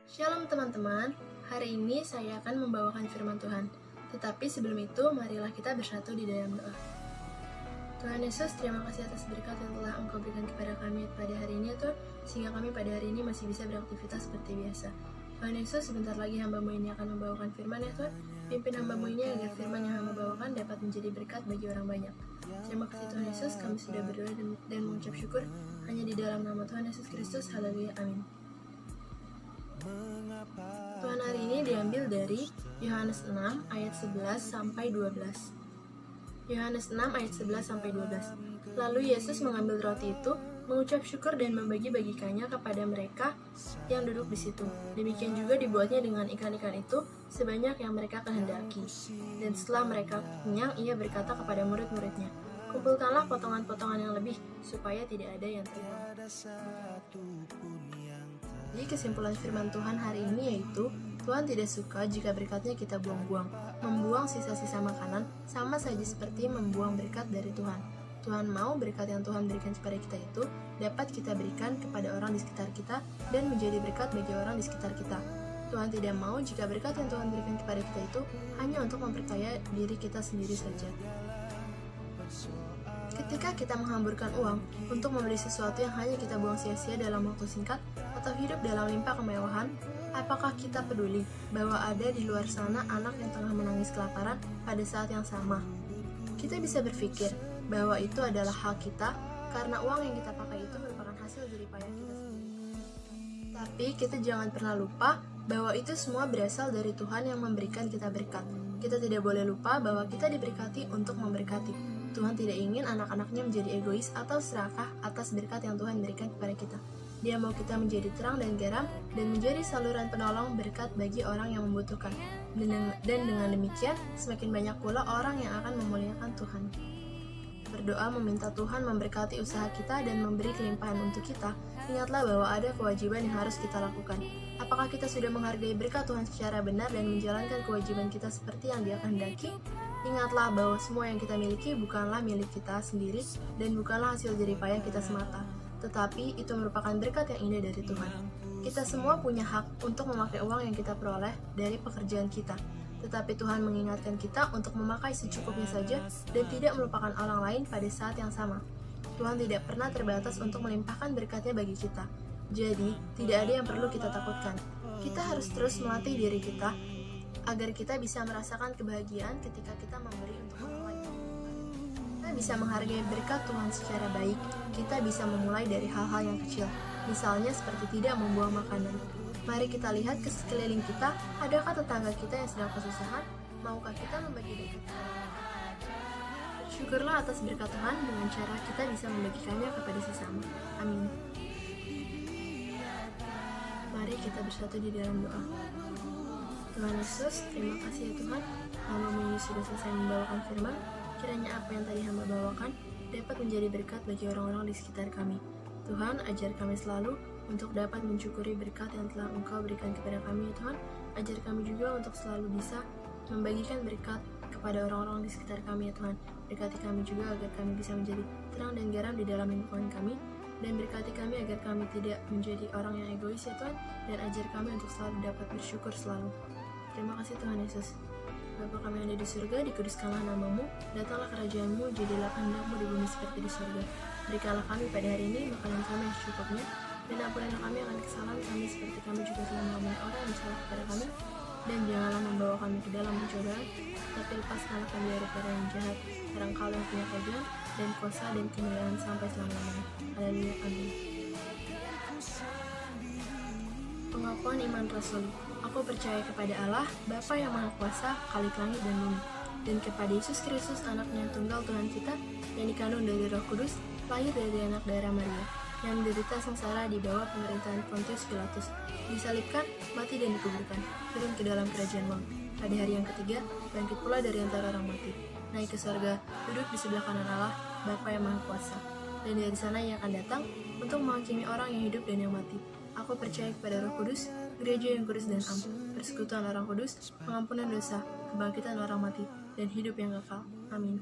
Shalom teman-teman, hari ini saya akan membawakan firman Tuhan. Tetapi sebelum itu, marilah kita bersatu di dalam doa. Tuhan Yesus, terima kasih atas berkat yang telah Engkau berikan kepada kami pada hari ini, Tuhan, sehingga kami pada hari ini masih bisa beraktivitas seperti biasa. Tuhan Yesus, sebentar lagi hamba-Mu ini akan membawakan firman ya Tuhan. Pimpin hamba-Mu ini agar firman yang hamba bawakan dapat menjadi berkat bagi orang banyak. Terima kasih Tuhan Yesus, kami sudah berdoa dan mengucap syukur hanya di dalam nama Tuhan Yesus Kristus. Haleluya, amin. Tuhan hari ini diambil dari Yohanes 6 ayat 11 sampai 12. Yohanes 6 ayat 11 sampai 12. Lalu Yesus mengambil roti itu, mengucap syukur dan membagi-bagikannya kepada mereka yang duduk di situ. Demikian juga dibuatnya dengan ikan-ikan itu sebanyak yang mereka kehendaki. Dan setelah mereka kenyang, ia berkata kepada murid-muridnya, "Kumpulkanlah potongan-potongan yang lebih, supaya tidak ada yang terbuang." Jadi kesimpulan firman Tuhan hari ini yaitu, Tuhan tidak suka jika berkatnya kita buang-buang. Membuang sisa-sisa makanan sama saja seperti membuang berkat dari Tuhan. Tuhan mau berkat yang Tuhan berikan kepada kita itu dapat kita berikan kepada orang di sekitar kita dan menjadi berkat bagi orang di sekitar kita. Tuhan tidak mau jika berkat yang Tuhan berikan kepada kita itu hanya untuk memperkaya diri kita sendiri saja. Ketika kita menghamburkan uang untuk membeli sesuatu yang hanya kita buang sia-sia dalam waktu singkat atau hidup dalam limpah kemewahan, apakah kita peduli bahwa ada di luar sana anak yang tengah menangis kelaparan pada saat yang sama? Kita bisa berpikir bahwa itu adalah hak kita karena uang yang kita pakai itu merupakan hasil jerih payah kita sendiri. Tapi kita jangan pernah lupa bahwa itu semua berasal dari Tuhan yang memberikan kita berkat. Kita tidak boleh lupa bahwa kita diberkati untuk memberkati. Tuhan tidak ingin anak-anaknya menjadi egois atau serakah atas berkat yang Tuhan berikan kepada kita. Dia mau kita menjadi terang dan garam dan menjadi saluran penolong berkat bagi orang yang membutuhkan. Dan dengan demikian, semakin banyak pula orang yang akan memuliakan Tuhan. Berdoa meminta Tuhan memberkati usaha kita dan memberi kelimpahan untuk kita. Ingatlah bahwa ada kewajiban yang harus kita lakukan. Apakah kita sudah menghargai berkat Tuhan secara benar dan menjalankan kewajiban kita seperti yang Dia kehendaki? Ingatlah bahwa semua yang kita miliki bukanlah milik kita sendiri dan bukanlah hasil jerih payah kita semata, tetapi itu merupakan berkat yang indah dari Tuhan. Kita semua punya hak untuk memakai uang yang kita peroleh dari pekerjaan kita, tetapi Tuhan mengingatkan kita untuk memakai secukupnya saja dan tidak melupakan orang lain pada saat yang sama. Tuhan tidak pernah terbatas untuk melimpahkan berkatnya bagi kita. Jadi, tidak ada yang perlu kita takutkan. Kita harus terus melatih diri kita agar kita bisa merasakan kebahagiaan ketika kita memberi untuk orang lain. Kita bisa menghargai berkat Tuhan secara baik. Kita bisa memulai dari hal-hal yang kecil, misalnya seperti tidak membuang makanan. Mari kita lihat ke sekeliling kita, adakah tetangga kita yang sedang kesusahan? Maukah kita membagi berkat? Syukurlah atas berkat Tuhan dengan cara kita bisa membagikannya kepada sesama. Amin. Mari kita bersatu di dalam doa. Tuhan Yesus, terima kasih ya Tuhan, hamba-Mu ini sudah selesai membawakan firman. Kiranya apa yang tadi hamba bawakan dapat menjadi berkat bagi orang-orang di sekitar kami. Tuhan, ajar kami selalu untuk dapat mensyukuri berkat yang telah Engkau berikan kepada kami ya Tuhan. Ajar kami juga untuk selalu bisa membagikan berkat kepada orang-orang di sekitar kami ya Tuhan. Berkati kami juga agar kami bisa menjadi terang dan garam di dalam lingkungan kami. Dan berkati kami agar kami tidak menjadi orang yang egois ya Tuhan. Dan ajar kami untuk selalu dapat bersyukur selalu. Terima kasih Tuhan Yesus. Bapa kami yang ada di surga, dikuduskanlah nama-Mu, datanglah kerajaan-Mu, jadilah kehendak-Mu di bumi seperti di surga. Berikanlah kami pada hari ini makanan kami yang secukupnya, dan ampunilah kami akan kesalahan kami seperti kami juga telah mengampuni orang yang bersalah kepada kami. Dan janganlah membawa kami ke dalam pencobaan, tapi lepaskanlah kami daripada yang jahat. Karena Engkau yang punya kerajaan dan kuasa dan kemuliaan sampai selama-lamanya. Haleluya, amin. Pengakuan iman Rasul. Aku percaya kepada Allah, Bapa yang Maha Kuasa, Khalik langit dan bumi, dan kepada Yesus Kristus, Anaknya yang tunggal Tuhan kita, yang dikandung dari Roh Kudus, lahir dari anak darah Maria, yang menderita sengsara di bawah pemerintahan Pontius Pilatus, disalibkan, mati dan dikuburkan, turun ke dalam kerajaan maut. Pada hari yang ketiga, bangkit pula dari antara orang mati, naik ke surga, duduk di sebelah kanan Allah, Bapa yang Maha Kuasa, dan dari sana Ia akan datang untuk menghakimi orang yang hidup dan yang mati. Aku percaya kepada Roh Kudus, gereja yang kudus dan am, persekutuan orang kudus, pengampunan dosa, kebangkitan orang mati, dan hidup yang kekal. Amin.